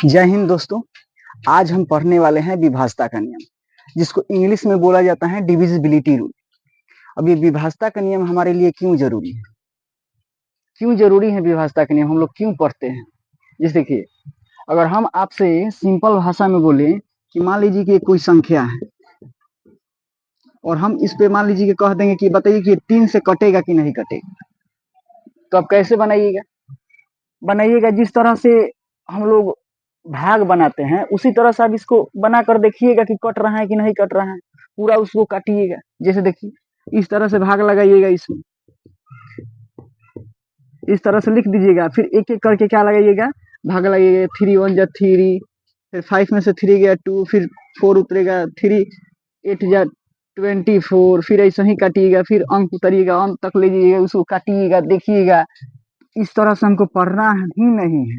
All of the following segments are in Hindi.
जय हिंद दोस्तों। आज हम पढ़ने वाले हैं विभाजता का नियम, जिसको इंग्लिश में बोला जाता है डिविजिबिलिटी रूल। अब ये विभाजता का नियम हमारे लिए क्यों जरूरी है, क्यों जरूरी है विभाजता का नियम, हम लोग क्यों पढ़ते हैं। जैसे देखिए, अगर हम आपसे सिंपल भाषा में बोले कि मान लीजिए कि कोई संख्या है और हम इस पे मान लीजिए कि कह देंगे कि बताइए कि 3 से कटेगा कि नहीं कटेगा, तो आप कैसे बनाइएगा जिस तरह से हम लोग भाग बनाते हैं उसी तरह से आप इसको बना कर देखिएगा कि कट रहा है कि नहीं कट रहा है। पूरा उसको काटिएगा। जैसे देखिए, इस तरह से भाग लगाइएगा, इसमें इस तरह से लिख दीजिएगा, फिर एक एक करके क्या लगाइएगा, भाग लगाइएगा। 3 1 जा 3, फिर 5 में से 3 गया 2, फिर 4 उतरेगा 3, 8 जा 24, फिर ऐसे ही काटिएगा, फिर अंक उतरिएगा, अंक तक ले जाइएगा, उसको काटिएगा, देखिएगा। इस तरह से हमको पढ़ना ही नहीं है,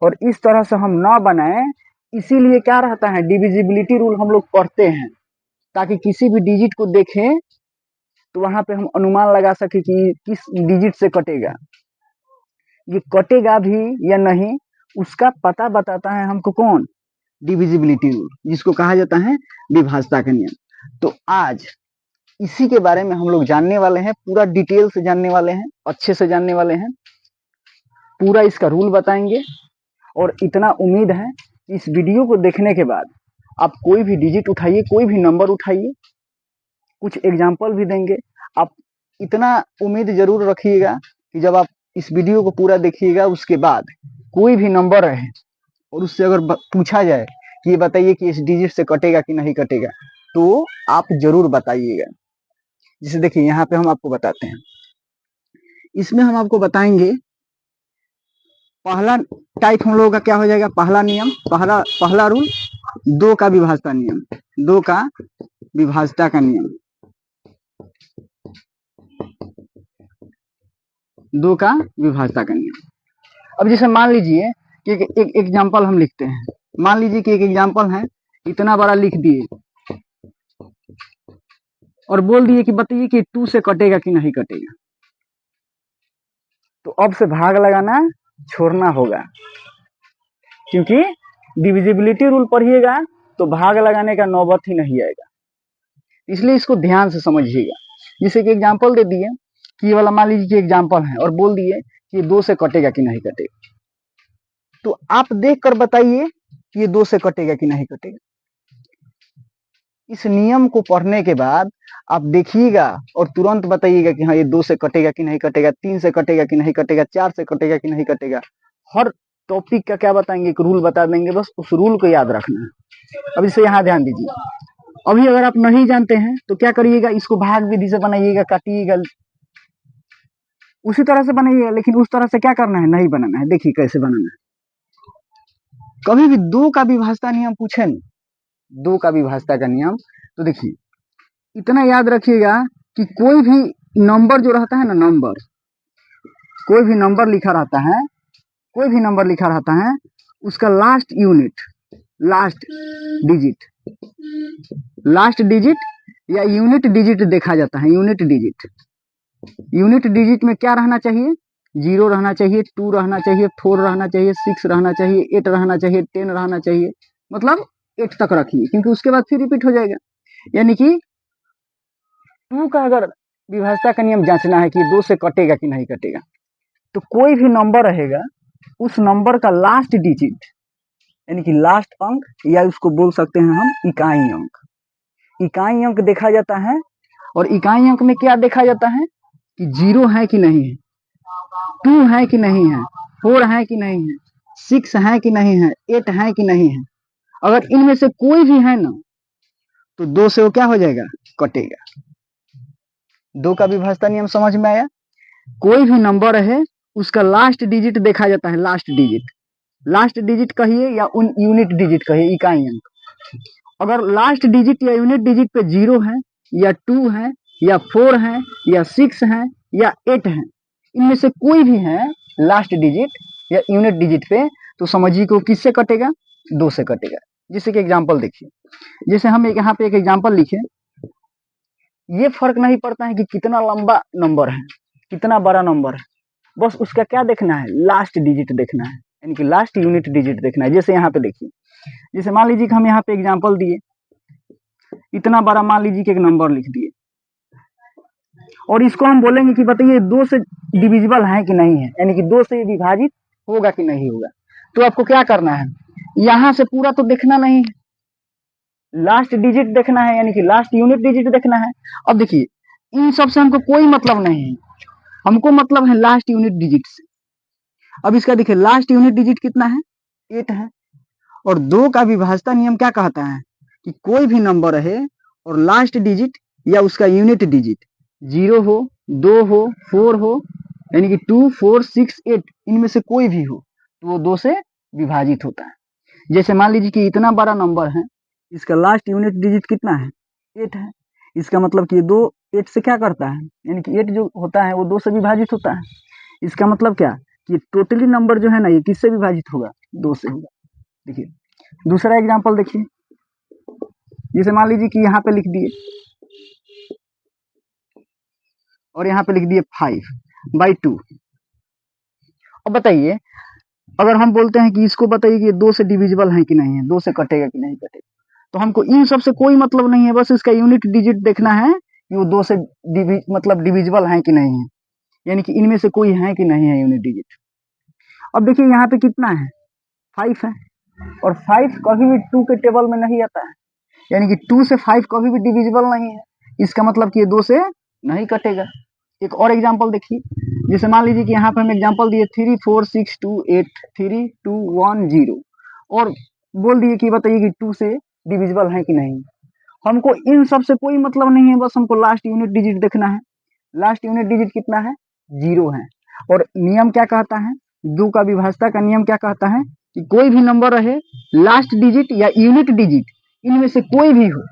और इस तरह से हम ना बनाए, इसीलिए क्या रहता है, डिविजिबिलिटी रूल हम लोग पढ़ते हैं, ताकि किसी भी डिजिट को देखें तो वहां पे हम अनुमान लगा सके कि किस डिजिट से कटेगा, ये कटेगा भी या नहीं, उसका पता बताता है हमको कौन, डिविजिबिलिटी रूल, जिसको कहा जाता है विभाजता का नियम। तो आज इसी के बारे में हम लोग जानने वाले हैं, पूरा डिटेल से जानने वाले हैं, अच्छे से जानने वाले हैं, पूरा इसका रूल बताएंगे। और इतना उम्मीद है कि इस वीडियो को देखने के बाद आप कोई भी डिजिट उठाइए, कोई भी नंबर उठाइए, कुछ एग्जाम्पल भी देंगे। आप इतना उम्मीद जरूर रखिएगा कि जब आप इस वीडियो को पूरा देखिएगा, उसके बाद कोई भी नंबर रहे और उससे अगर पूछा जाए कि ये बताइए कि इस डिजिट से कटेगा कि नहीं कटेगा, तो आप जरूर बताइएगा। जैसे देखिए, यहाँ पे हम आपको बताते हैं, इसमें हम आपको बताएंगे पहला टाइप हम लोगों का क्या हो जाएगा, पहला नियम, पहला रूल, 2 का विभाजता नियम, 2 का विभाजता का नियम, 2 का विभाजता का नियम। अब जैसे मान लीजिए कि एक एग्जाम्पल हम लिखते हैं, मान लीजिए कि एक एग्जाम्पल है, इतना बड़ा लिख दिए और बोल दिए कि बताइए कि 2 से कटेगा कि नहीं कटेगा। तो अब से भाग लगाना छोड़ना होगा, क्योंकि डिविजिबिलिटी रूल पढ़िएगा तो भाग लगाने का नौबत ही नहीं आएगा, इसलिए इसको ध्यान से समझिएगा। जैसे कि एग्जाम्पल दे दिए कि ये वाला मान लीजिए कि एग्जाम्पल है और बोल दिए कि 2 से कटेगा कि नहीं कटेगा, तो आप देख कर बताइए कि ये 2 से कटेगा कि नहीं कटेगा। इस नियम को पढ़ने के बाद आप देखिएगा और तुरंत बताइएगा कि हाँ ये 2 से कटेगा कि नहीं कटेगा, 3 से कटेगा कि नहीं कटेगा, 4 से कटेगा कि नहीं कटेगा। हर टॉपिक का क्या बताएंगे, एक रूल बता देंगे, बस उस रूल को याद रखना है। अब इसे यहाँ ध्यान दीजिए, अभी अगर आप नहीं जानते हैं तो क्या करिएगा, इसको भाग विधि से बनाइएगा, काटिएगा, उसी तरह से बनाइएगा, लेकिन उस तरह से क्या करना है, नहीं बनाना है। देखिए कैसे बनाना है। कभी भी 2 का विभाजता नियम पूछे न, 2 का विभाजता का नियम, तो देखिए इतना याद रखिएगा कि कोई भी नंबर जो रहता है ना, नंबर, कोई भी नंबर लिखा रहता है, कोई भी नंबर लिखा रहता है, उसका last unit, last digit, last digit या यूनिट डिजिट देखा जाता है। यूनिट डिजिट, यूनिट डिजिट में क्या रहना चाहिए, 0 रहना चाहिए, 2 रहना चाहिए, 4 रहना चाहिए, 6 रहना चाहिए, 8 रहना चाहिए, 10 रहना चाहिए, मतलब 8 तक रखिए, क्योंकि उसके बाद फिर रिपीट हो जाएगा। यानी कि 2 का अगर विभाजता का नियम जांचना है कि 2 से कटेगा कि नहीं कटेगा, तो कोई भी नंबर रहेगा, उस नंबर का लास्ट डिजिट यानी कि लास्ट अंक, या उसको बोल सकते हैं हम इकाई अंक, इकाई अंक देखा जाता है। और इकाई अंक में क्या देखा जाता है कि 0 है कि नहीं है, 2 है कि नहीं है, 4 है कि नहीं है, 6 है कि नहीं है, 8 है कि नहीं है। अगर इनमें से कोई भी है ना, तो 2 से वो क्या हो जाएगा, कटेगा। 2 का विभाजता नियम समझ में आया। कोई भी नंबर है, उसका लास्ट डिजिट देखा जाता है, लास्ट डिजिट, लास्ट डिजिट कहिए या उन यूनिट डिजिट कहिए, इकाई अंक। अगर लास्ट डिजिट या यूनिट डिजिट पे 0 है या 2 है या 4 है या 6 है या 8 है, इनमें से कोई भी है लास्ट डिजिट या यूनिट डिजिट पे, तो समझिए को किससे कटेगा, 2 से कटेगा। जैसे कि एग्जांपल देखिए, जैसे हम यहाँ पे एक एग्जांपल लिखे, ये फर्क नहीं पड़ता है कि कितना लंबा नंबर है, कितना बड़ा नंबर है, बस उसका क्या देखना है, लास्ट डिजिट देखना है, यानी कि लास्ट यूनिट डिजिट देखना है। जैसे यहाँ पे देखिए, जैसे मान लीजिए कि हम यहाँ पे एग्जांपल दिए, इतना बड़ा मान लीजिए कि एक नंबर लिख दिए, और इसको हम बोलेंगे कि बताइए 2 से डिविजिबल है कि नहीं है, यानी कि 2 से विभाजित होगा कि नहीं होगा। तो आपको क्या करना है, यहाँ से पूरा तो देखना नहीं है, लास्ट डिजिट देखना है, यानी कि लास्ट यूनिट डिजिट देखना है। अब देखिए, इन सब से हमको कोई मतलब नहीं है, हमको मतलब है लास्ट यूनिट डिजिट से। अब इसका देखिए, लास्ट यूनिट डिजिट कितना है, 8 है। और 2 का विभाज्यता नियम क्या कहता है कि कोई भी नंबर है और लास्ट डिजिट या उसका यूनिट डिजिट 0 हो, 2 हो, 4 हो, यानी कि 2, 4, 6, 8 इनमें से कोई भी हो तो वो 2 से विभाजित होता है। जैसे मान लीजिए कि इतना बड़ा नंबर है, इसका लास्ट यूनिट डिजिट कितना है, 8 है। इसका मतलब कि 2 8 से क्या करता है, यानी कि 8 जो होता है वो 2 से विभाजित होता है। इसका मतलब क्या कि टोटली नंबर जो है ना, ये किससे विभाजित होगा, 2 से होगा। देखिए दूसरा एग्जांपल देखिए, जैसे मान लीजिए कि यहाँ पे लिख दिए और यहाँ पे लिख दिए 5/2। अब बताइए, अगर हम बोलते हैं कि इसको बताइए कि 2 से डिविजिबल है कि नहीं है, 2 से कटेगा कि नहीं कटेगा, तो हमको इन सब से कोई मतलब नहीं है, बस इसका यूनिट डिजिट देखना है कि वो 2 से मतलब डिविजिबल है कि नहीं है, यानी कि इनमें से कोई है कि नहीं है यूनिट डिजिट। अब देखिए यहाँ पे कितना है, 5 है, और 5 कभी भी 2 के टेबल में नहीं आता है, यानी कि 2 से 5 कभी भी डिविजिबल नहीं है। इसका मतलब कि ये 2 से नहीं कटेगा। एक और एग्जांपल देखिए, जैसे मान लीजिए कि यहाँ पे हम एग्जांपल दिए 3, 4, 6, 2, 8, 3, 2, 1, 0, और बोल दिए कि बताइए कि 2 से डिविजिबल है कि नहीं। हमको इन सब से कोई मतलब नहीं है, बस हमको लास्ट यूनिट डिजिट देखना है। लास्ट यूनिट डिजिट कितना है, 0 है। और नियम क्या कहता है, 2 का विभाज्यता का नियम क्या कहता है कि कोई भी नंबर रहे, लास्ट डिजिट या यूनिट डिजिट इनमें से कोई भी हो,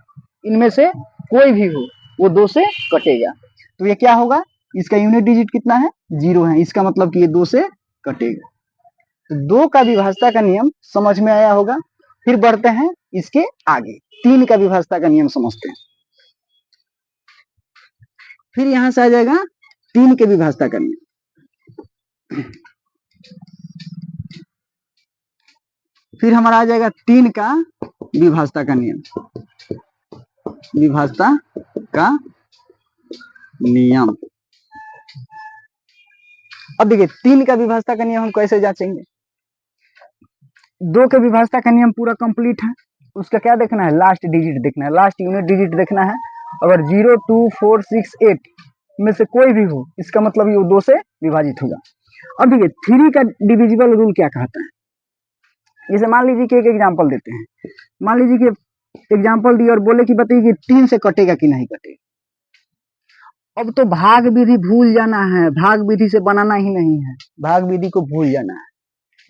इनमें से कोई भी हो, वो 2 से कटेगा। तो ये क्या होगा, इसका यूनिट डिजिट कितना है, 0 है, इसका मतलब कि ये 2 से कटेगा। तो 2 का विभाज्यता का नियम समझ में आया होगा। फिर बढ़ते हैं इसके आगे, 3 का विभाज्यता का नियम समझते हैं। फिर यहां से आ जाएगा 3 के विभाज्यता का नियम। फिर हमारा आ जाएगा 3 का विभाज्यता का नियम, विभाज्यता का नियम। अब देखिए 3 का विभाज्यता का नियम हम कैसे जांचेंगे, 2 के विभाज्यता का नियम पूरा कंप्लीट है, उसका क्या देखना है, लास्ट डिजिट देखना है, लास्ट यूनिट डिजिट देखना है। अगर 0, 2, 4, 6, 8 में से कोई भी हो, इसका मतलब ये 2 से विभाजित होगा। अब देखिए 3 का डिविजिबल रूल क्या कहता है, जैसे मान लीजिए कि एक एग्जांपल देते हैं, मान लीजिए कि एग्जांपल दिए और बोले कि बताइए कि 3 से कटेगा कि नहीं कटेगा। अब तो भाग विधि भूल जाना है, भाग विधि से बनाना ही नहीं है, भाग विधि को भूल जाना है।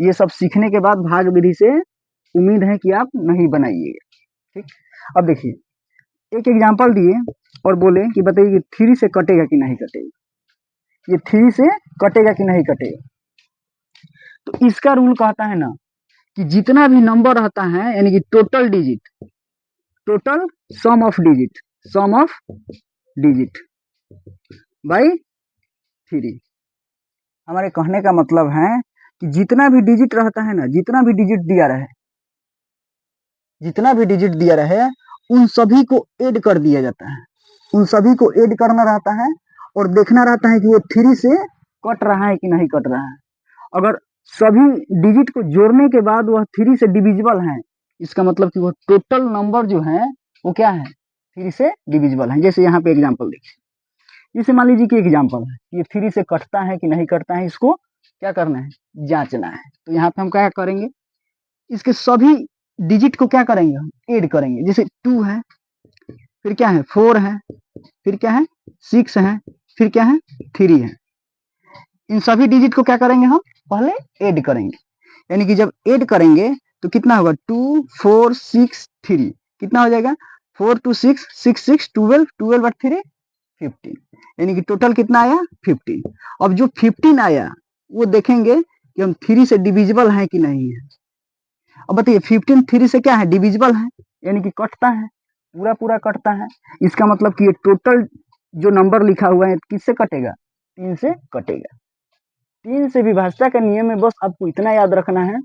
ये सब सीखने के बाद भाग विधि से उम्मीद है कि आप नहीं बनाइएगा। ठीक, अब देखिए एक एग्जांपल दिए और बोले कि बताइए कि 3 से कटेगा कि नहीं कटेगा, ये 3 से कटेगा कि नहीं कटेगा। तो इसका रूल कहता है ना कि जितना भी नंबर रहता है, यानी कि total digit, total sum of digit, sum of digit by 3। हमारे कहने का मतलब है कि जितना भी डिजिट रहता है ना, जितना भी डिजिट दिया रहे, जितना भी डिजिट दिया रहे, उन सभी को ऐड कर दिया जाता है, उन सभी को ऐड करना रहता है और देखना रहता है कि वो 3 से कट रहा है कि नहीं कट रहा है। अगर सभी डिजिट को जोड़ने के बाद वह 3 से डिविजिबल है, इसका मतलब कि वह टोटल नंबर जो है वो क्या है, 3 से डिविजिबल है। जैसे यहाँ पे एग्जांपल देखिए, जैसे मान लीजिए कि एग्जांपल है, ये 3 से कटता है कि नहीं कटता है, इसको क्या करना है, जांचना है। तो यहाँ पे हम क्या करेंगे, इसके सभी डिजिट को क्या करेंगे, हम ऐड करेंगे। जैसे 2 है, फिर क्या है 4 है, फिर क्या है 6 है, फिर क्या है 3 है। इन सभी डिजिट को क्या करेंगे, हम पहले ऐड करेंगे, यानी कि जब ऐड करेंगे तो कितना होगा, 2, 4, 6, 3 कितना हो जाएगा, 4, 2, 6, 6, 6, 12, 12 और 3 15, यानी कि टोटल कितना आया 15। अब जो 15 आया वो देखेंगे कि हम 3 से डिविजिबल है कि नहीं है। अब बताइए 15 3 से क्या है, डिविजिबल है, यानी कि कटता है, पूरा पूरा कटता है। इसका मतलब कि ये टोटल जो नंबर लिखा हुआ है किससे कटेगा, 3 से कटेगा। 3 से विभाज्यता का नियम में बस आपको इतना याद रखना है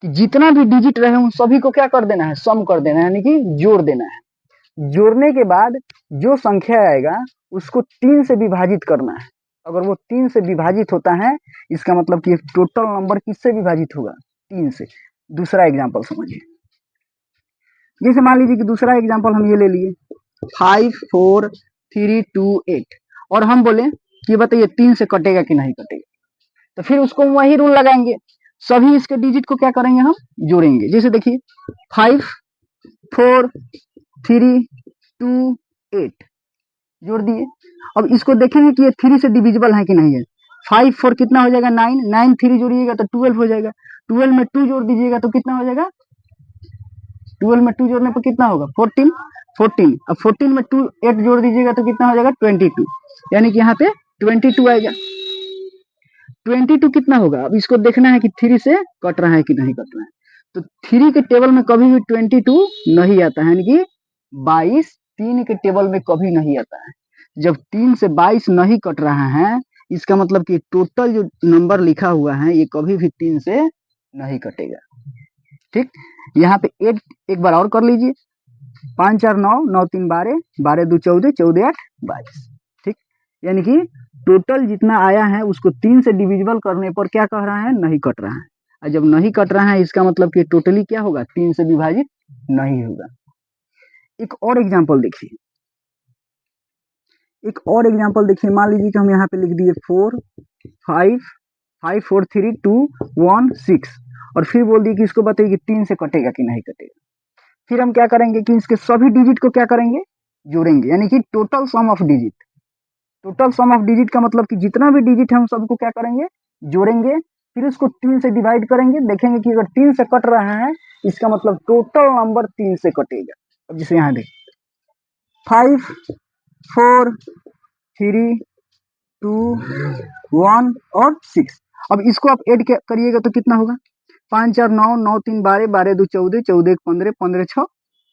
कि जितना भी डिजिट रहे उन सभी को क्या कर देना है, सम कर देना है, यानी कि जोड़ देना है। जोड़ने के बाद जो संख्या आएगा उसको 3 से विभाजित करना है। अगर वो 3 से विभाजित होता है इसका मतलब कि टोटल नंबर किससे विभाजित होगा, 3 से। दूसरा एग्जाम्पल समझिए, जैसे मान लीजिए कि दूसरा एग्जाम्पल हम ये ले लिए 5 4 3 2 8 और हम बोले कि बताइए 3 से कटेगा कि नहीं कटेगा। तो फिर उसको वही रूल लगाएंगे, सभी इसके डिजिट को क्या करेंगे, हम जोड़ेंगे। जैसे देखिए 5 4 3 2 8 जोड़ दिए। अब इसको देखेंगे कि ये 3 से डिविजिबल है कि नहीं है। 5 4 कितना हो जाएगा 9, 9 3 जोड़िएगा तो 12 हो जाएगा। 12 में 2 जोड़ दीजिएगा तो कितना हो जाएगा, 12 में 2 जोड़ने पर कितना होगा 14 14। अब 14 में 2 8 जोड़ दीजिएगा तो कितना हो जाएगा 22, यानी कि यहाँ पे 22 आएगा। 22 कितना होगा, अब इसको देखना है कि 3 से कट रहा है कि नहीं कट रहा है। तो 3 के टेबल में कभी भी 22 नहीं आता है, यानी कि 22 3 के टेबल में कभी नहीं आता है। जब 3 से 22 नहीं कट रहा है इसका मतलब कि टोटल जो नंबर लिखा हुआ है ये कभी भी 3 से नहीं कटेगा। ठीक, यहाँ पे 8 एक बार और कर लीजिए, 5 4 9 9 3 12 12 2 14 14 8 22। ठीक, यानी कि टोटल जितना आया है उसको 3 से डिविजिबल करने पर क्या कह रहा है, नहीं कट रहा है। और जब नहीं कट रहा है इसका मतलब कि टोटली क्या होगा, 3 से विभाजित नहीं होगा। एक और एग्जांपल देखिए, एक और एग्जांपल देखिए, मान लीजिए कि हम यहाँ पे लिख दिए 4 5 5 4 3 2 1 6 और फिर बोल दिए कि इसको बताइए कि 3 से कटेगा कि नहीं कटेगा। फिर हम क्या करेंगे कि इसके सभी डिजिट को क्या करेंगे, जोड़ेंगे, यानी कि total sum of digit. Total sum of digit का मतलब कि जितना भी डिजिट है हम सबको क्या करेंगे, जोड़ेंगे। फिर उसको 3 से डिवाइड करेंगे, देखेंगे कि अगर 3 से कट रहा है इसका मतलब टोटल नंबर 3 से कटेगा। अब जैसे यहाँ देख 5 4 3 2 1 और 6। अब इसको आप ऐड करिएगा तो कितना होगा, 5 4 9 9 3 12 12 2 14 14 1 15 15 6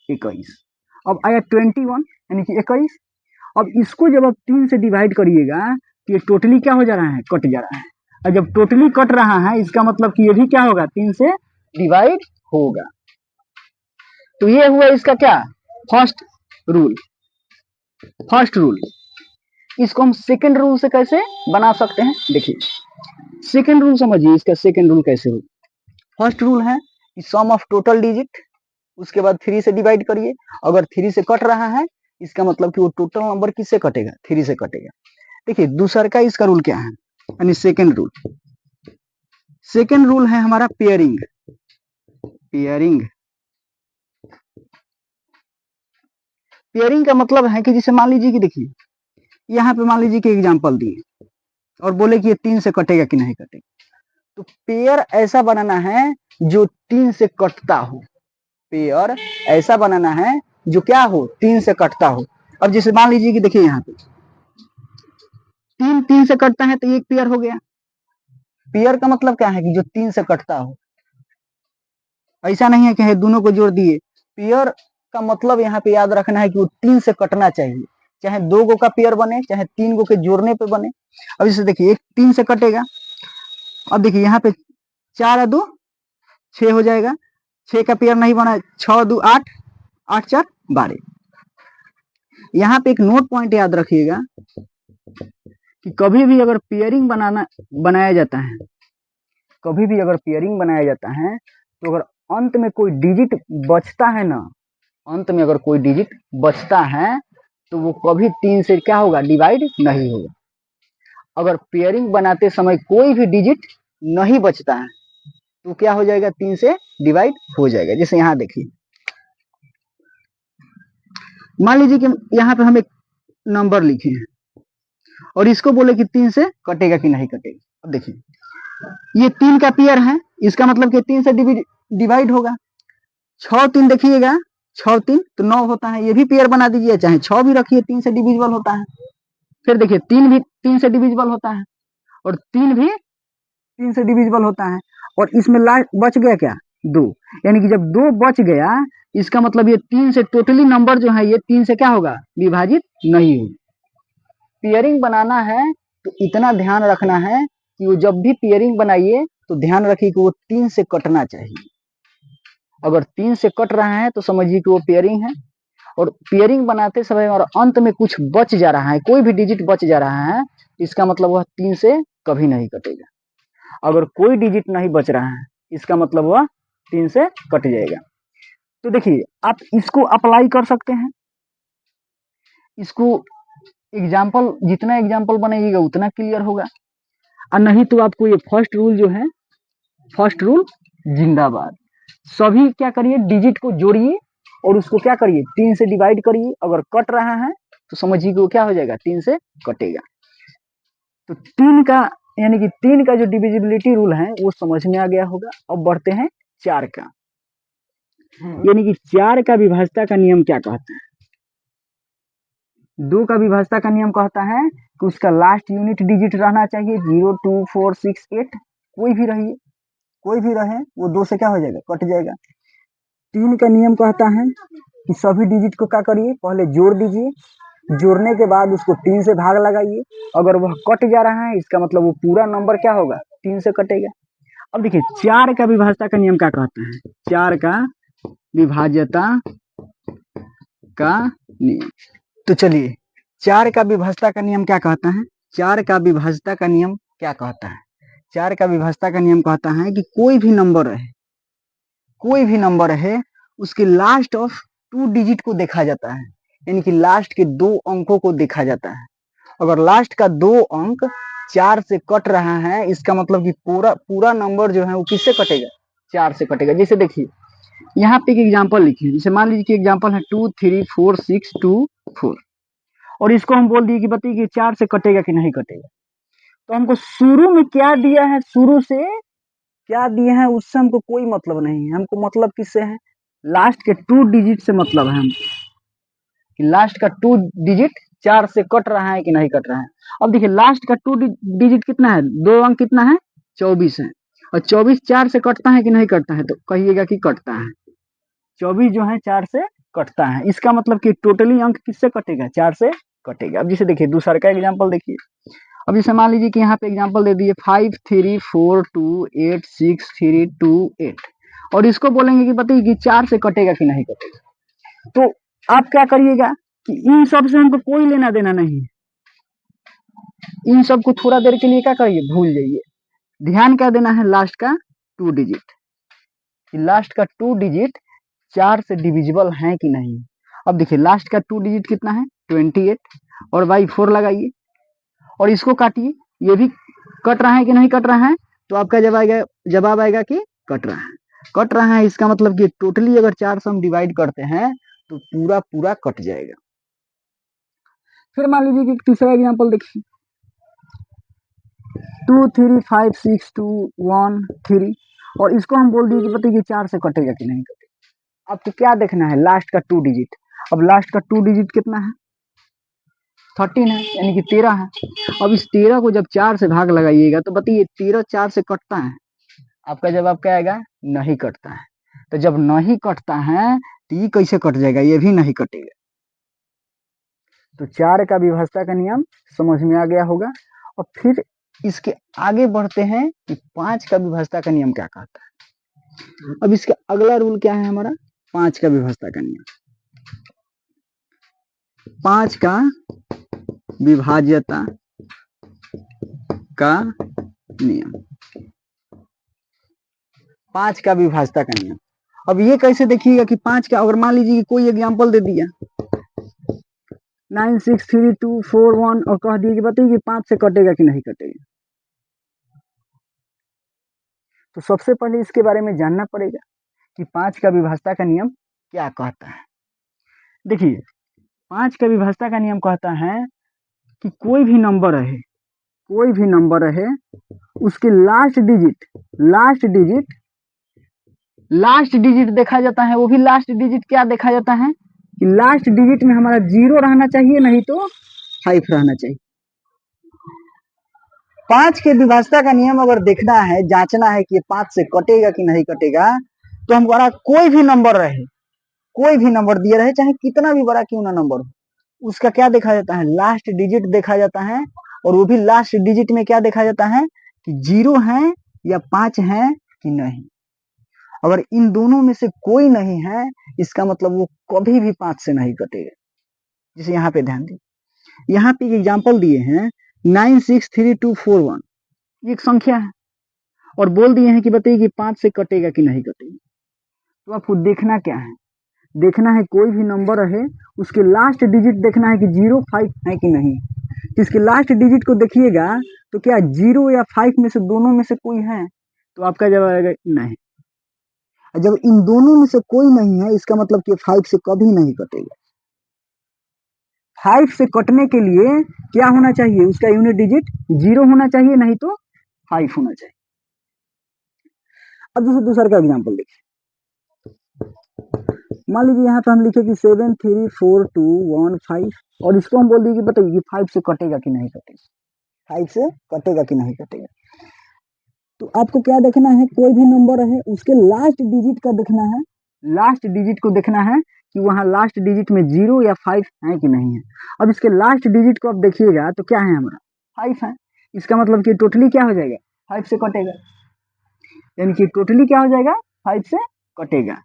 21। अब आया 21 यानी कि 21। अब इसको जब आप 3 से डिवाइड करिएगा तो ये टोटली क्या हो जा रहा है, कट जा रहा है। और जब टोटली कट रहा है इसका मतलब कि ये भी क्या होगा, 3 से डिवाइड होगा। तो ये हुआ इसका क्या, फर्स्ट रूल। फर्स्ट रूल, इसको हम सेकंड रूल से कैसे बना सकते हैं, देखिए सेकंड रूल समझिए। इसका सेकंड रूल कैसे हो, फर्स्ट रूल है कि सम ऑफ टोटल डिजिट, उसके बाद 3 से डिवाइड करिए। अगर 3 से कट रहा है इसका मतलब कि वो टोटल नंबर किससे कटेगा, 3 से कटेगा। देखिए दूसरा का इसका रूल क्या है, यानी सेकंड रूल। सेकंड रूल है हमारा पेयरिंग। पेयरिंग, पेयरिंग का मतलब है कि जैसे मान लीजिए कि देखिए यहाँ पे मान लीजिए कि एग्जांपल दिए और बोले कि ये 3 से कटेगा कि नहीं कटेगा। तो पेयर ऐसा बनाना है जो 3 से कटता हो। पेयर ऐसा बनाना है जो क्या हो, 3 से कटता हो। अब जैसे मान लीजिए कि देखिए यहाँ पे 3 3 से कटता है तो एक पेयर हो गया। पेयर का मतलब क्या है कि जो 3 से कटता हो। ऐसा नहीं है कि दोनों को जोड़ दिए। पेयर का मतलब यहाँ पे याद रखना है कि वो 3 से कटना चाहिए, चाहे 2 गो का पेयर बने चाहे 3 गो के जोड़ने पे बने। अब जैसे देखिए एक 3 से कटेगा। अब देखिए यहाँ पे 4 2 6 हो जाएगा, 6 का पेयर नहीं बना, 6 2 8 8 4 12। यहाँ पे एक नोट पॉइंट याद रखिएगा कि कभी भी अगर पेयरिंग बनाया जाता है, कभी भी अगर पेयरिंग बनाया जाता है तो अगर अंत में कोई डिजिट बचता है ना, अंत में अगर कोई डिजिट बचता है तो वो कभी 3 से क्या होगा, डिवाइड नहीं होगा। अगर पेयरिंग बनाते समय कोई भी डिजिट नहीं बचता है तो क्या हो जाएगा, 3 से डिवाइड हो जाएगा। जैसे यहाँ देखिए मान लीजिए कि यहाँ पे हम एक नंबर लिखे हैं और इसको बोले कि 3 से कटेगा कि नहीं कटेगा। अब देखिए ये 3 का पेयर है, इसका मतलब कि 3 से डिवाइड होगा। 6 3 देखिएगा, 6 3 तो 9 होता है, ये भी पेयर बना दीजिए, चाहे 6 भी रखिए 3 से डिविजिबल होता है। फिर देखिए 3 भी 3 से डिविजिबल होता है और 3 भी 3 से डिविजिबल होता है। और इसमें लास्ट बच गया क्या, 2, यानी कि जब 2 बच गया इसका मतलब ये 3 से टोटली नंबर जो है ये 3 से क्या होगा, विभाजित नहीं होगा। पेयरिंग बनाना है तो इतना ध्यान रखना है कि वो जब भी पेयरिंग बनाइए तो ध्यान रखिए कि वो 3 से कटना चाहिए। अगर 3 से कट रहा है तो समझिए कि वो पेयरिंग है। और पेयरिंग बनाते समय और अंत में कुछ बच जा रहा है, कोई भी डिजिट बच जा रहा है, इसका मतलब वह 3 से कभी नहीं कटेगा। अगर कोई डिजिट नहीं बच रहा है, इसका मतलब वह 3 से कट जाएगा। तो देखिए आप इसको अप्लाई कर सकते हैं। इसको एग्जाम्पल, जितना एग्जाम्पल बनाइएगा उतना क्लियर होगा। और नहीं तो आपको ये फर्स्ट रूल जो है, फर्स्ट रूल जिंदाबाद। सभी क्या करिए, डिजिट को जोड़िए और उसको क्या करिए, 3 से डिवाइड करिए। अगर कट रहा है तो समझिए कि वो क्या हो जाएगा, 3 से कटेगा। तो 3 का यानी कि 3 का जो डिविजिबिलिटी रूल है वो समझ में आ गया होगा। अब बढ़ते हैं 4 का, यानी कि 4 का विभाज्यता का नियम क्या कहता है। 2 का विभाज्यता का नियम कहता है कि उसका लास्ट यूनिट डिजिट रहना चाहिए 0, 2, 4, 6, 8, कोई भी रहिए, कोई भी रहे, वो 2 से क्या हो जाएगा, कट जाएगा। 3 का नियम कहता है कि सभी डिजिट को क्या करिए, पहले जोड़ दीजिए, जोड़ने के बाद उसको 3 से भाग लगाइए। अगर वह कट जा रहा है, इसका मतलब वो पूरा नंबर क्या होगा, 3 से कटेगा। अब देखिए 4 का विभाज्यता का नियम क्या कहता है। 4 का विभाज्यता का नियम, तो चलिए 4 का विभाज्यता का नियम क्या कहता है। 4 का विभाज्यता का नियम क्या कहता है। 4 का विभाज्यता का नियम कहता है कि कोई भी नंबर है, कोई भी नंबर है, उसके लास्ट ऑफ 2 डिजिट को देखा जाता है, यानी कि लास्ट के 2 अंकों को देखा जाता है। अगर लास्ट का 2 अंक 4 से कट रहा है, इसका मतलब कि पूरा पूरा नंबर जो है वो किससे कटेगा, 4 से कटेगा। जैसे देखिए यहाँ पे एक एग्जांपल लिखिए, जैसे मान लीजिए कि एग्जांपल है 2, 3, 4, 6, 2, 4, और इसको हम बोल दिए कि बताइए कि 4 से कटेगा कि नहीं कटेगा। तो हमको शुरू में क्या दिया है, शुरू से क्या दिए हैं उससे हमको कोई मतलब नहीं है। हमको मतलब किससे है, लास्ट के 2 डिजिट से मतलब है हमको, कि लास्ट का 2 डिजिट 4 से कट रहा है कि नहीं कट रहा है। अब देखिए लास्ट का 2 डिजिट कितना है, 2 अंक कितना है, 24 है। और 24 4 से कटता है कि नहीं कटता है, तो कहिएगा कि कटता है। 24 जो है 4 से कटता है, इसका मतलब कि टोटली अंक किससे कटेगा, 4 से कटेगा। अब जैसे देखिए दूसरा का एग्जाम्पल देखिए। अब जैसे मान लीजिए कि यहाँ पे एग्जाम्पल दे दिए 5, 3, 4, 2, 8, 6, 3, 2, 8, और इसको बोलेंगे कि बताइए कि 4 से कटेगा कि नहीं कटेगा। तो आप क्या करिएगा कि इन सब से हमको कोई लेना देना नहीं है, इन सब को थोड़ा देर के लिए क्या करिए, भूल जाइए। ध्यान क्या देना है, लास्ट का 2 डिजिट, कि लास्ट का 2 डिजिट 4 से डिविजिबल है कि नहीं। अब देखिए लास्ट का 2 डिजिट कितना है, 28, और बाई 4 लगाइए और इसको काटिए, ये भी कट रहा है कि नहीं कट रहा है। तो आपका जवाब आएगा कि कट रहा है, कट रहा है। इसका मतलब कि टोटली अगर 4 से हम डिवाइड करते हैं तो पूरा पूरा कट जाएगा। फिर मान लीजिए कि तीसरा एग्जांपल देखिए 2, 3, 5, 6, 2, 1, 3, और इसको हम बोल दिए कि बताइए 4 से कटेगा कि नहीं कटेगा। अब तो क्या देखना है, लास्ट का 2 डिजिट। अब लास्ट का 2 डिजिट कितना है, 13 है, यानी कि 13 है। अब इस 13 को जब 4 से भाग लगाइएगा तो बताइए 13 4 से कटता है, आपका जवाब क्या आएगा, नहीं कटता है। तो जब नहीं कटता है तो ये कैसे कट जाएगा, ये भी नहीं कटेगा। तो 4 का विभाज्यता का नियम समझ में आ गया होगा। और फिर इसके आगे बढ़ते हैं कि 5 का विभाज्यता का नियम क्या कहता है। अब इसका अगला रूल क्या है हमारा, 5 का विभाज्यता का नियम। 5 का विभाज्यता का नियम, 5 का विभाज्यता का नियम। अब ये कैसे देखिएगा कि 5 का, अगर मान लीजिए कि कोई एग्जांपल दे दिया 9, 6, 3, 2, 4, 1, और कह दिए कि बताइए कि 5 से कटेगा कि नहीं कटेगा। तो सबसे पहले इसके बारे में जानना पड़ेगा कि 5 का विभाज्यता का नियम क्या कहता है। देखिए 5 का विभाज्यता का नियम कहता है कि कोई भी नंबर रहे, कोई भी नंबर रहे, उसके लास्ट डिजिट देखा जाता है। वो भी लास्ट डिजिट क्या देखा जाता है कि लास्ट डिजिट में हमारा 0 रहना चाहिए, नहीं तो 5 रहना चाहिए। 5 के विभाज्यता का नियम अगर देखना है, जांचना है कि 5 से कटेगा कि नहीं कटेगा, तो हमारा कोई भी नंबर रहे, कोई भी नंबर दिया रहे, चाहे कितना भी बड़ा क्यों ना नंबर हो, उसका क्या देखा जाता है, लास्ट डिजिट देखा जाता है। और वो भी लास्ट डिजिट में क्या देखा जाता है कि 0 है या 5 है कि नहीं। अगर इन दोनों में से कोई नहीं है इसका मतलब वो कभी भी 5 से नहीं कटेगा। जैसे यहाँ पे ध्यान दें, यहाँ पे एक एग्जाम्पल दिए हैं 963241, ये एक संख्या है और बोल दिए हैं कि बताइए कि 5 से कटेगा कि नहीं कटेगा। तो आपको देखना क्या है, देखना है कोई भी नंबर है उसके लास्ट डिजिट देखना है कि 0 5 है कि नहीं। इसके लास्ट डिजिट को देखिएगा तो क्या 0 या 5 में से दोनों में से कोई है, तो आपका जवाब आएगा नहीं। जब इन दोनों में से कोई नहीं है इसका मतलब कि 5 से कभी नहीं कटेगा। 5 से कटने के लिए क्या होना चाहिए, उसका यूनिट डिजिट 0 होना चाहिए, नहीं तो 5 होना चाहिए। अब जैसे दूसरा का एग्जाम्पल देखिए, मान लीजिए यहाँ पे हम लिखे कि 734215 और इसको हम बोल दिए कि बताइए कि 5 से कटेगा कि नहीं कटेगा, 5 से कटेगा कि नहीं कटेगा। तो आपको क्या देखना है, कोई भी नंबर है उसके लास्ट डिजिट का देखना है, लास्ट डिजिट को देखना है कि वहाँ लास्ट डिजिट में 0 या 5 है कि नहीं है। अब इसके लास्ट डिजिट को आप देखिएगा तो क्या है, हमारा 5 है। इसका मतलब कि टोटली क्या हो जाएगा, 5 से कटेगा, यानी कि टोटली क्या हो जाएगा, 5 से कटेगा।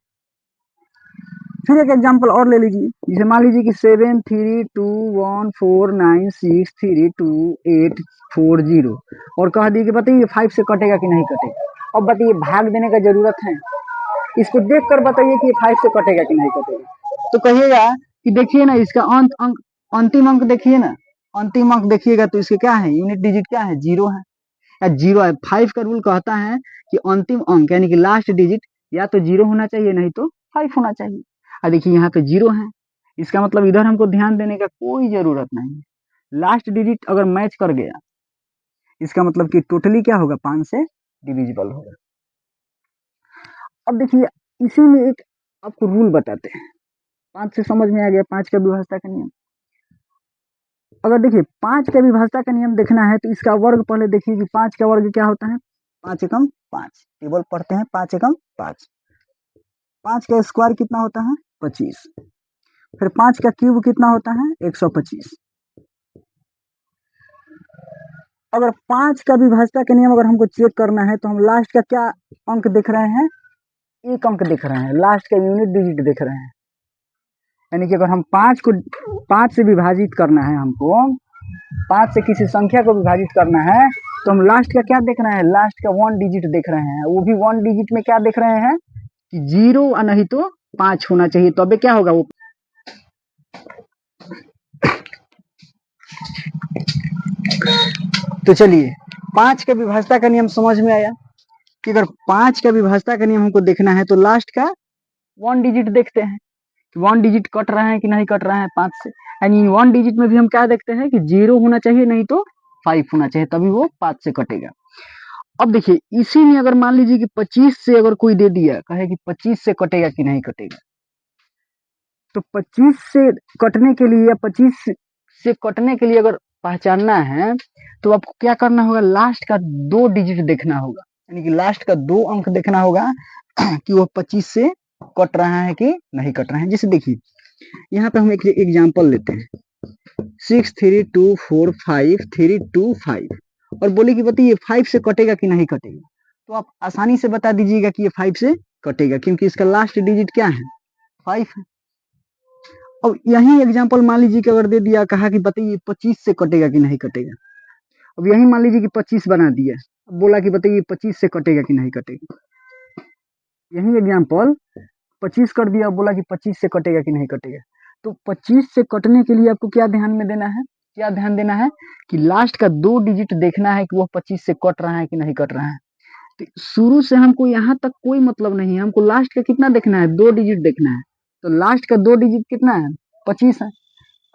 फिर एक एग्जांपल और ले लीजिए, जैसे मान लीजिए कि 732149632840 और कह दिए कि बताइए 5 से कटेगा कि नहीं कटेगा। अब बताइए भाग देने का जरूरत है, इसको देख कर बताइए कि 5 से कटेगा कि नहीं कटेगा। तो कहिएगा कि देखिए ना इसका अंतिम अंक देखिए ना, अंतिम अंक देखिएगा तो इसके क्या है, यूनिट डिजिट क्या है, 0 है या 0 है। 5 का रूल कहता है कि अंतिम अंक यानी कि लास्ट डिजिट या तो 0 होना चाहिए नहीं तो 5 होना चाहिए। और देखिए यहाँ पे 0 है, इसका मतलब इधर हमको ध्यान देने का कोई जरूरत नहीं है। लास्ट डिजिट अगर मैच कर गया इसका मतलब कि टोटली क्या होगा, 5 से डिविजिबल होगा। अब देखिए इसी में एक आपको रूल बताते हैं, 5 से समझ में आ गया 5 का विभाज्यता का नियम। अगर देखिए 5 का विभाज्यता का नियम देखना है तो इसका वर्ग पहले देखिए कि 5 का वर्ग क्या होता है, 5 एकम 5, टेबल पढ़ते हैं 5 एकम 5, 5 का स्क्वायर कितना होता है 25, फिर 5 का क्यूब कितना होता है 125। अगर 5 का विभाज्यता का नियम अगर हमको चेक करना है तो हम लास्ट का क्या अंक देख रहे हैं, एक अंक देख रहे हैं, लास्ट का यूनिट डिजिट देख रहे हैं। यानी कि अगर हम 5 से विभाजित करना है, हमको 5 से किसी संख्या को विभाजित करना है तो हम लास्ट का क्या देख रहे हैं, लास्ट का 1 डिजिट देख रहे हैं। वो भी 1 डिजिट में क्या देख रहे हैं कि 0 और नहीं तो 5 होना चाहिए, तबे क्या होगा वो। तो चलिए 5 का विभाज्यता का नियम समझ में आया कि अगर 5 का विभाज्यता का नियम हमको देखना है तो लास्ट का 1 डिजिट देखते हैं कि 1 डिजिट कट रहा है कि नहीं कट रहा है 5 से। यानी 1 डिजिट में भी हम क्या देखते हैं कि 0 होना चाहिए नहीं तो 5 होना चाहिए, तभी वो 5 से कटेगा। अब देखिए इसी में अगर मान लीजिए कि 25 से अगर कोई दे दिया, कहे कि 25 से कटेगा कि नहीं कटेगा, तो 25 से कटने के लिए या 25 से कटने के लिए अगर पहचानना है तो आपको क्या करना होगा, लास्ट का 2 डिजिट देखना होगा, यानी कि लास्ट का 2 अंक देखना होगा कि वो 25 से कट रहा है कि नहीं कट रहा है। जैसे देखिए यहाँ पे हम एक एग्जांपल लेते हैं 63245325 और बोले कि बताइए 5 से कटेगा कि नहीं कटेगा, तो आप आसानी से बता दीजिएगा कि ये 5 से कटेगा क्योंकि इसका लास्ट डिजिट क्या है, 5 है। अब यही एग्जांपल मान लीजिए कि अगर दे दिया, कहा कि बताइए 25 से कटेगा कि नहीं कटेगा। अब यही मान लीजिए कि 25 बना दिया, अब बोला कि बताइए 25 से कटेगा कि नहीं कटेगा। यही एग्जांपल 25 कर दिया, बोला कि 25 से कटेगा कि नहीं कटेगा। तो 25 से कटने के लिए आपको क्या ध्यान में देना है, क्या ध्यान देना है कि लास्ट का 2 डिजिट देखना है कि वो 25 से कट रहा है कि नहीं कट रहा है। तो शुरू से हमको यहाँ तक कोई मतलब नहीं है, हमको लास्ट का कितना देखना है, 2 डिजिट देखना है। तो लास्ट का 2 डिजिट कितना है, 25 है।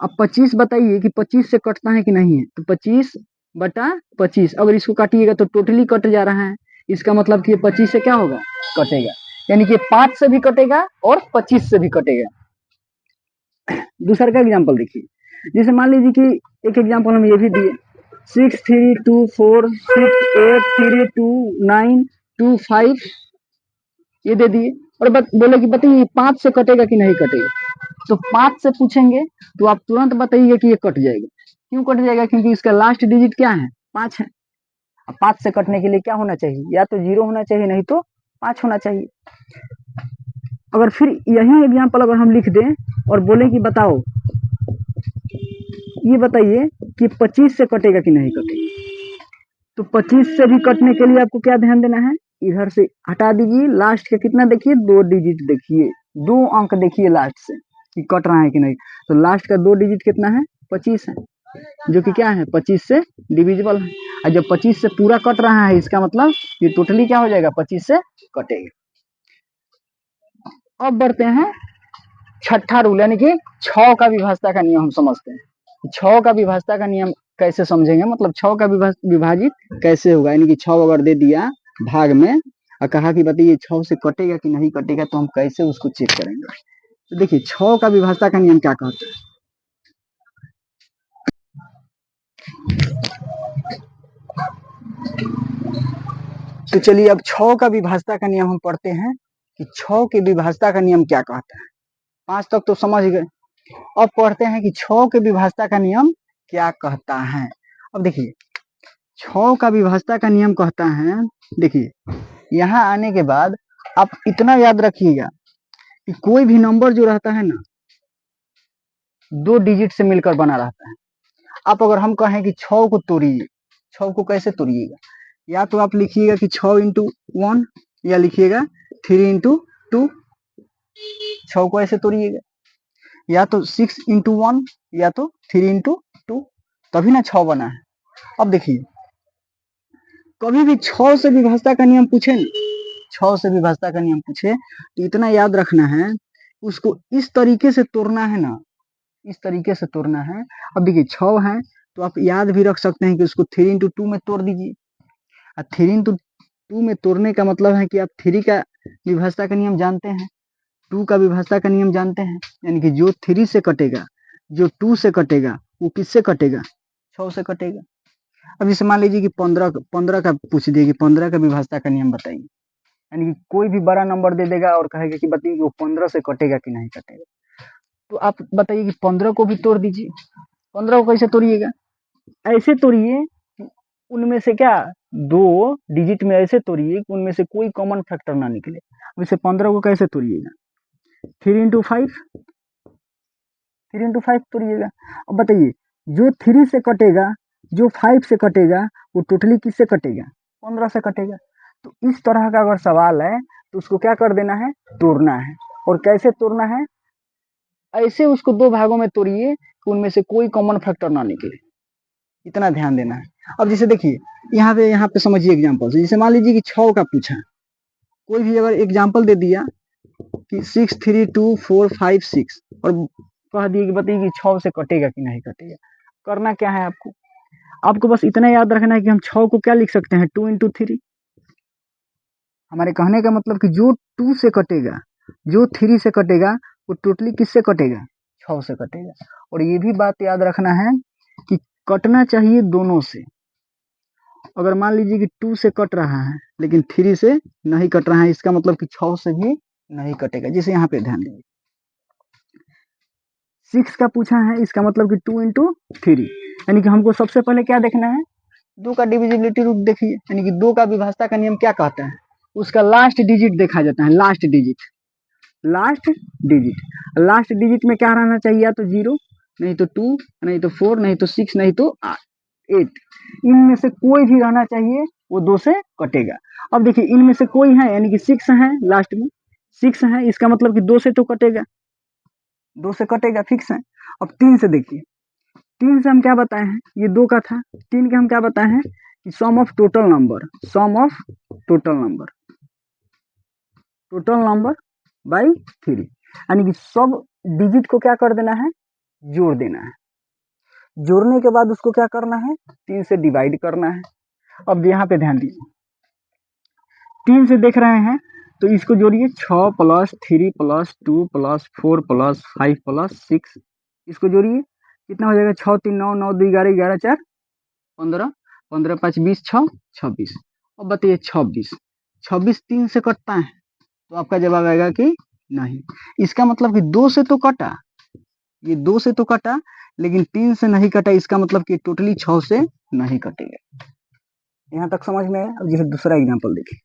अब 25 बताइए कि 25 से कटता है कि नहीं है, तो 25/25 अगर इसको काटिएगा तो टोटली कट जा रहा है, इसका मतलब कि 25 से क्या होगा, कटेगा, यानी कि 5 से भी कटेगा और 25 से भी कटेगा। दूसरा का एग्जांपल देखिए, जैसे मान लीजिए कि एक एग्जांपल हम ये भी दिए 6324683292 ये दे दिए और बोले कि बताइए 5 से कटेगा कि नहीं कटेगा। तो 5 से पूछेंगे तो आप तुरंत बताइए कि ये कट जाएगा, क्यों कट जाएगा? क्योंकि इसका लास्ट डिजिट क्या है? 5 है। अब 5 से कटने के लिए क्या होना चाहिए? या तो 0 होना चाहिए, नहीं तो 5 होना चाहिए। अगर फिर यही एग्जाम्पल अगर हम लिख दें और बोले कि बताओ, ये बताइए कि 25 से कटेगा कि नहीं कटेगा? तो 25 से भी कटने के लिए आपको क्या ध्यान देना है? इधर से हटा दीजिए, लास्ट का कितना देखिए, 2 डिजिट देखिए, 2 अंक देखिए लास्ट से कि कट रहा है कि नहीं। तो लास्ट का 2 डिजिट कितना है? 25 है, जो कि क्या है? 25 से डिविजिबल है। और जब 25 से पूरा कट रहा है, इसका मतलब ये टोटली क्या हो जाएगा? 25 से कटेगा। अब बढ़ते हैं छठा रूल, यानी कि 6 का विभाजता का नियम हम समझते हैं। 6 का विभाजता का नियम कैसे समझेंगे, मतलब 6 का विभाजित कैसे होगा, यानी कि 6 अगर दे दिया भाग में और कहा कि बताइए 6 से कटेगा कि नहीं कटेगा, तो हम कैसे उसको चेक करेंगे? तो देखिए 6 का विभाजता का नियम क्या कहता है। तो चलिए अब 6 का विभाजता का नियम हम पढ़ते हैं कि 6 के विभाजता का नियम क्या कहता है। 5 तक तो समझ गए। अब पढ़ते हैं कि 6 के विभाजता का नियम क्या कहता है। अब देखिए 6 का विभाजता का नियम कहता है, देखिए यहाँ आने के बाद आप इतना याद रखिएगा कि कोई भी नंबर जो रहता है ना, 2 डिजिट से मिलकर बना रहता है। आप अगर हम कहें कि 6 को तोड़िए, 6 को कैसे तोड़िएगा? या तो आप लिखिएगा कि 6 इंटू 1, या लिखिएगा 3 इंटू 2। 6 को ऐसे तोड़िएगा, या तो 6 इंटू 1, या तो 3 इंटू 2, तभी ना 6 बना है। अब देखिए कभी भी 6 से विभाजता का नियम पूछे ना, 6 से विभाजता का नियम पूछे तो इतना याद रखना है, उसको इस तरीके से तोड़ना है ना, इस तरीके से तोड़ना है। अब देखिए 6 है तो आप याद भी रख सकते हैं कि उसको 3 इंटू 2 में तोड़ दीजिए। और 3 इंटू 2 में तोड़ने का मतलब है कि आप 3 का विभाजता का नियम जानते हैं, 2 का विभाजता का नियम जानते हैं, यानी कि जो 3 से कटेगा, जो 2 से कटेगा, वो किससे कटेगा? 6 से कटेगा। अब जैसे मान लीजिए कि 15 का पूछ दिए कि 15 का विभाजता का नियम बताइए, यानी कि कोई भी बड़ा नंबर दे देगा और कहेगा कि बताइए वो 15 से कटेगा कि नहीं कटेगा। तो आप बताइए कि 15 को भी तोड़ दीजिए। 15 को कैसे तोड़िएगा? ऐसे तोड़िए कि उनमें से क्या, 2 डिजिट में ऐसे तोड़िए कि उनमें से कोई कॉमन फैक्टर ना निकले। वैसे 15 को कैसे तोड़िएगा? 3 इंटू 5, 3 इंटू 5 तोड़िएगा। अब बताइए जो 3 से कटेगा, जो 5 से कटेगा, वो टोटली किससे कटेगा? 15 से कटेगा। तो इस तरह का अगर सवाल है तो उसको क्या कर देना है? तोड़ना है। और कैसे तोड़ना है? ऐसे उसको 2 भागों में तोड़िए कि उनमें से कोई कॉमन फैक्टर ना निकले, इतना ध्यान देना है। अब जैसे देखिए यहाँ पे समझिए एग्जाम्पल से, जैसे मान लीजिए कि 6 का पूछा, कोई भी अगर एग्जाम्पल दे दिया कि 6 3 2 4 5 6 और कह दिए कि बताइए कि 6 से कटेगा कि नहीं कटेगा। करना क्या है आपको? आपको बस इतना याद रखना है कि हम 6 को क्या लिख सकते हैं? 2 इंटू 3। हमारे कहने का मतलब कि जो 2 से कटेगा, जो 3 से कटेगा, वो टोटली किससे कटेगा? 6 से कटेगा। और ये भी बात याद रखना है कि कटना चाहिए दोनों से। अगर मान लीजिए कि 2 से कट रहा है लेकिन 3 से नहीं कट रहा है, इसका मतलब कि 6 से भी नहीं कटेगा। जैसे यहाँ पे ध्यान दीजिए 6 का पूछा है, इसका मतलब कि 2 इंटू 3, यानी कि हमको सबसे पहले क्या देखना है? 2 का डिविजिबिलिटी रूट देखिए, यानी कि 2 का विभाजता का नियम क्या कहता है? उसका लास्ट डिजिट देखा जाता है, last digit, last digit. Last digit में क्या रहना चाहिए? या तो 0, नहीं तो 2, नहीं तो 4, नहीं तो 6, नहीं तो 8। इनमें से कोई भी रहना चाहिए, वो 2 से कटेगा। अब देखिए इनमें से कोई है, यानी कि 6 है, लास्ट में 6 है, इसका मतलब कि 2 से तो कटेगा, 2 से कटेगा, फिक्स है। अब 3 से देखिए, 3 से हम क्या बताए हैं? ये 2 का था, 3 के हम क्या बताए हैं कि sum of total number, sum of total number, total number by 3, यानी कि सब डिजिट को क्या कर देना है? जोड़ देना है। जोड़ने के बाद उसको क्या करना है? 3 से डिवाइड करना है। अब यहाँ पे ध्यान दीजिए, 3 से देख रहे हैं तो इसको जोड़िए, 6 plus 3 plus 2 plus 4 plus 5 plus 6, इसको जोड़िए, कितना हो जाएगा? 6 3 9, 9 2 11, 11 4 15, 15 5 20, 6 26। अब बताइए 26, 26 3 से कटता है, तो आपका जवाब आएगा कि नहीं। इसका मतलब कि 2 से तो कटा, ये 2 से तो कटा, लेकिन 3 से नहीं कटा, इसका मतलब कि टोटली 6 से नहीं कटेगा। यहाँ तक समझ में आया। अब जैसे दूसरा एग्जाम्पल देखिए,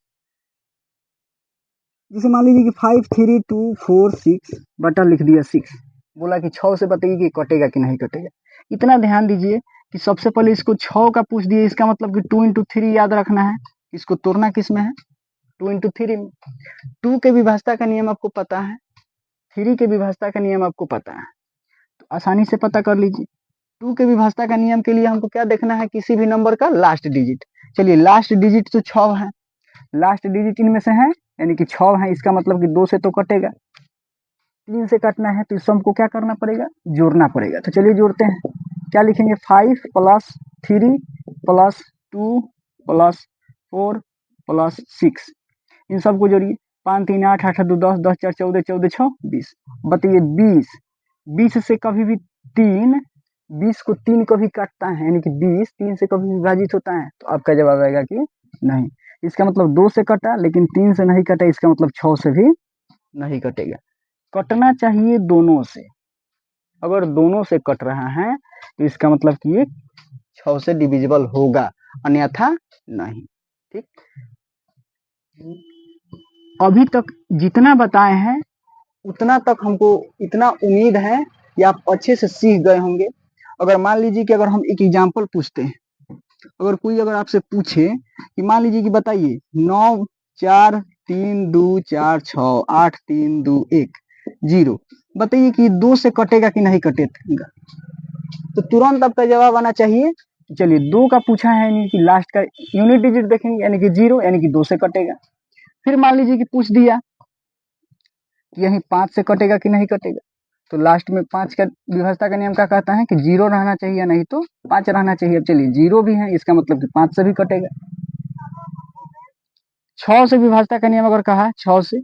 जैसे मान लीजिए कि 5 3 2 4 6 बटा लिख दिया 6, बोला कि 6 से बताइए कि कटेगा कि नहीं कटेगा। इतना ध्यान दीजिए कि सबसे पहले इसको 6 का पूछ दिए, इसका मतलब कि 2 इंटू 3 याद रखना है। इसको तोड़ना किस में है? 2 इंटू 3 में। 2 के विभाजता का नियम आपको पता है, 3 के विभाजता का नियम आपको पता है, तो आसानी से पता कर लीजिए। 2 के विभाजता का नियम के लिए हमको क्या देखना है? किसी भी नंबर का लास्ट डिजिट। चलिए लास्ट डिजिट तो 6 है, लास्ट डिजिट इनमें से है, यानी कि 6 है, इसका मतलब कि 2 से तो कटेगा, 3 से कटना है, तो इसको हमको क्या करना पड़ेगा? जोड़ना पड़ेगा। तो चलिए जोड़ते हैं। क्या लिखेंगे? 5 प्लस 3 प्लस 2 प्लस 4 प्लस 6, इन सबको जोड़िए। 5 3 8 8 2 10 10 4 14 14 6 20। बताइए 20, 20 से कभी भी 3, 20 को 3 कभी काटता है, यानी कि 20 3 से कभी विभाजित होता है, तो आपका जवाब आएगा कि नहीं। इसका मतलब 2 से कटा, लेकिन 3 से नहीं कटा, इसका मतलब 6 से भी नहीं कटेगा। कटना चाहिए दोनों से, अगर दोनों से कट रहा है तो इसका मतलब कि ये 6 से डिविजिबल होगा, अन्यथा नहीं। ठीक, अभी तक जितना बताए हैं उतना तक हमको इतना उम्मीद है कि आप अच्छे से सीख गए होंगे। अगर मान लीजिए कि अगर हम एक एग्जाम्पल पूछते हैं, अगर कोई अगर आपसे पूछे कि मान लीजिए कि बताइए 9 4 3 2 4 6 8 3 2 1 0, बताइए कि 2 से कटेगा कि नहीं कटेगा, तो तुरंत आपका जवाब आना चाहिए। चलिए 2 का पूछा है, यानी कि लास्ट का यूनिट डिजिट देखेंगे, यानी कि 0, यानी कि 2 से कटेगा। फिर मान लीजिए कि पूछ दिया कि यही 5 से कटेगा कि नहीं कटेगा, तो लास्ट में 5 का विभाजता का नियम क्या कहता है कि 0 रहना चाहिए, या नहीं तो 5 रहना चाहिए। अब चलिए 0 भी है, इसका मतलब कि 5 से भी कटेगा। 6 से विभाजता का नियम अगर कहा 6 से,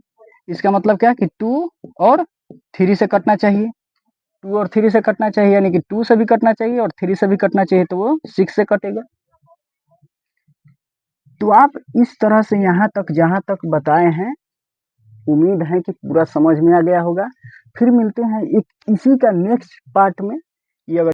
इसका मतलब क्या कि 2 और 3 से कटना चाहिए, 2 और 3 से कटना चाहिए, यानी कि 2 से भी कटना चाहिए और 3 से भी कटना चाहिए, तो वो 6 से कटेगा। तो आप इस तरह से यहाँ तक जहाँ तक बताए हैं, उम्मीद है कि पूरा समझ में आ गया होगा। फिर मिलते हैं एक इसी का नेक्स्ट पार्ट में। ये अगर